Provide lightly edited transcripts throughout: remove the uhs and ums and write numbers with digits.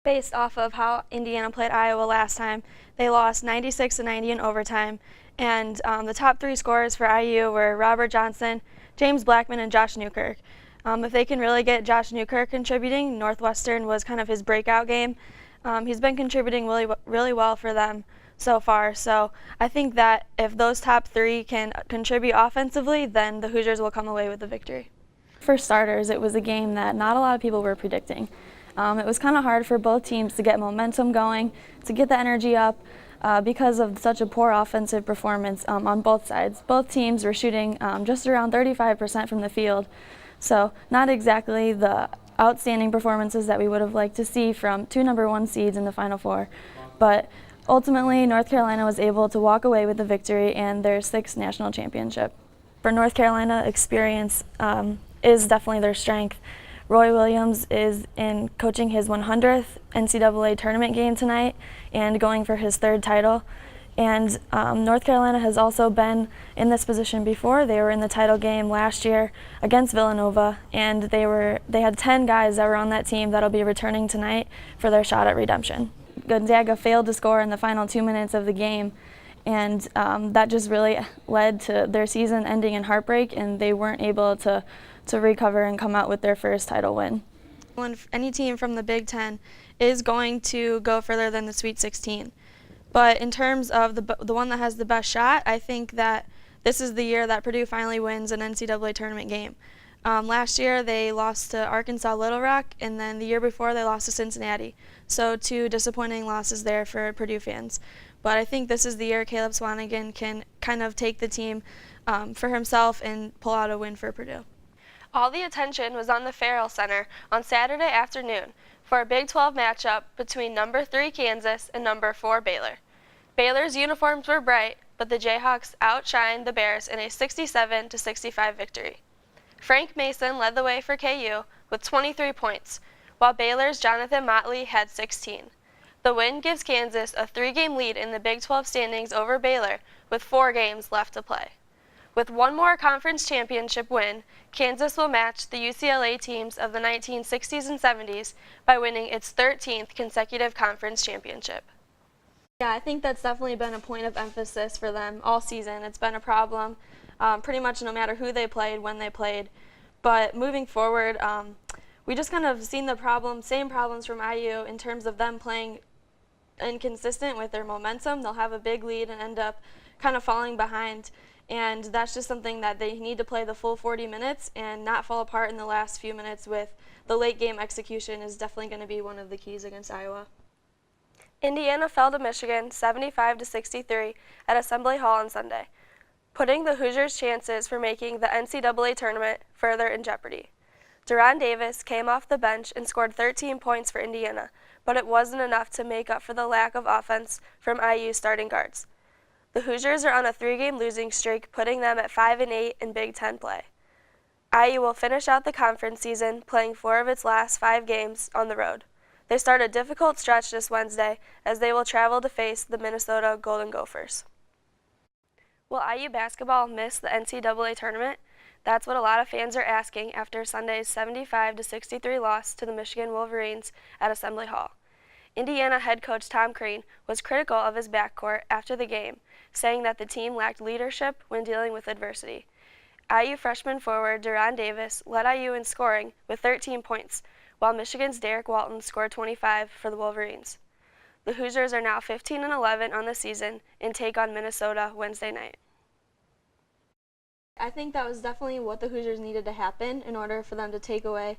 Based off of how Indiana played Iowa last time, they lost 96-90 in overtime, and the top three scorers for IU were Robert Johnson, James Blackman, and Josh Newkirk. If they can really get Josh Newkirk contributing, Northwestern was kind of his breakout game. He's been contributing really well for them so far, so I think that if those top three can contribute offensively, then the Hoosiers will come away with the victory. For starters, it was a game that not a lot of people were predicting. It was kind of hard for both teams to get momentum going, to get the energy up because of such a poor offensive performance on both sides. Both teams were shooting just around 35% from the field, so not exactly the outstanding performances that we would have liked to see from two #1 seeds in the Final Four. But ultimately, North Carolina was able to walk away with the victory and their 6th national championship. For North Carolina, experience is definitely their strength. Roy Williams is in coaching his 100th NCAA tournament game tonight and going for his 3rd title. And North Carolina has also been in this position before. They were in the title game last year against Villanova, and they had 10 guys that were on that team that'll be returning tonight for their shot at redemption. Gonzaga failed to score in the final 2 minutes of the game, and that just really led to their season ending in heartbreak, and they weren't able to recover and come out with their first title win. When any team from the Big Ten is going to go further than the Sweet 16. But in terms of the one that has the best shot, I think that this is the year that Purdue finally wins an NCAA tournament game. Last year they lost to Arkansas Little Rock, and then the year before they lost to Cincinnati. So 2 disappointing losses there for Purdue fans. But I think this is the year Caleb Swanigan can kind of take the team for himself and pull out a win for Purdue. All the attention was on the Farrell Center on Saturday afternoon for a Big 12 matchup between number 3 Kansas and number 4 Baylor. Baylor's uniforms were bright, but the Jayhawks outshined the Bears in a 67-65 victory. Frank Mason led the way for KU with 23 points, while Baylor's Jonathan Motley had 16. The win gives Kansas a 3-game lead in the Big 12 standings over Baylor with 4 games left to play. With one more conference championship win, Kansas will match the UCLA teams of the 1960s and 70s by winning its 13th consecutive conference championship. Yeah, I think that's definitely been a point of emphasis for them all season. It's been a problem pretty much no matter who they played, when they played. But moving forward, we just kind of seen the same problems from IU in terms of them playing inconsistent with their momentum. They'll have a big lead and end up kind of falling behind. And that's just something that they need to play the full 40 minutes and not fall apart in the last few minutes with the late game execution is definitely going to be one of the keys against Iowa. Indiana fell to Michigan 75-63 at Assembly Hall on Sunday, putting the Hoosiers' chances for making the NCAA tournament further in jeopardy. Deron Davis came off the bench and scored 13 points for Indiana, but it wasn't enough to make up for the lack of offense from IU starting guards. The Hoosiers are on a 3-game losing streak, putting them at 5-8 in Big Ten play. IU will finish out the conference season playing 4 of its last 5 games on the road. They start a difficult stretch this Wednesday as they will travel to face the Minnesota Golden Gophers. Will IU basketball miss the NCAA tournament? That's what a lot of fans are asking after Sunday's 75-63 loss to the Michigan Wolverines at Assembly Hall. Indiana head coach Tom Crean was critical of his backcourt after the game, saying that the team lacked leadership when dealing with adversity. IU freshman forward Deron Davis led IU in scoring with 13 points, while Michigan's Derek Walton scored 25 for the Wolverines. The Hoosiers are now 15-11 on the season and take on Minnesota Wednesday night. I think that was definitely what the Hoosiers needed to happen in order for them to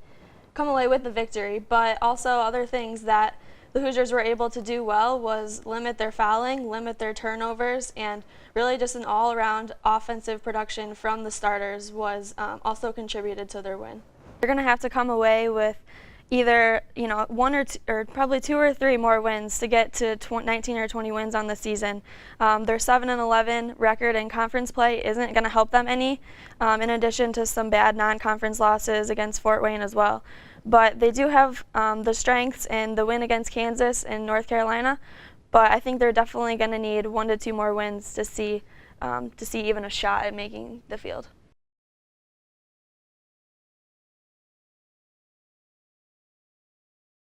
come away with the victory, but also other things that the Hoosiers were able to do well was limit their fouling, limit their turnovers, and really just an all-around offensive production from the starters was also contributed to their win. They're going to have to come away with either 1 or probably 2 or 3 more wins to get to 19 or 20 wins on the season. Their 7-11 record in conference play isn't going to help them any, in addition to some bad non-conference losses against Fort Wayne as well. But they do have the strengths and the win against Kansas and North Carolina. But I think they're definitely going to need 1 to 2 more wins to see even a shot at making the field.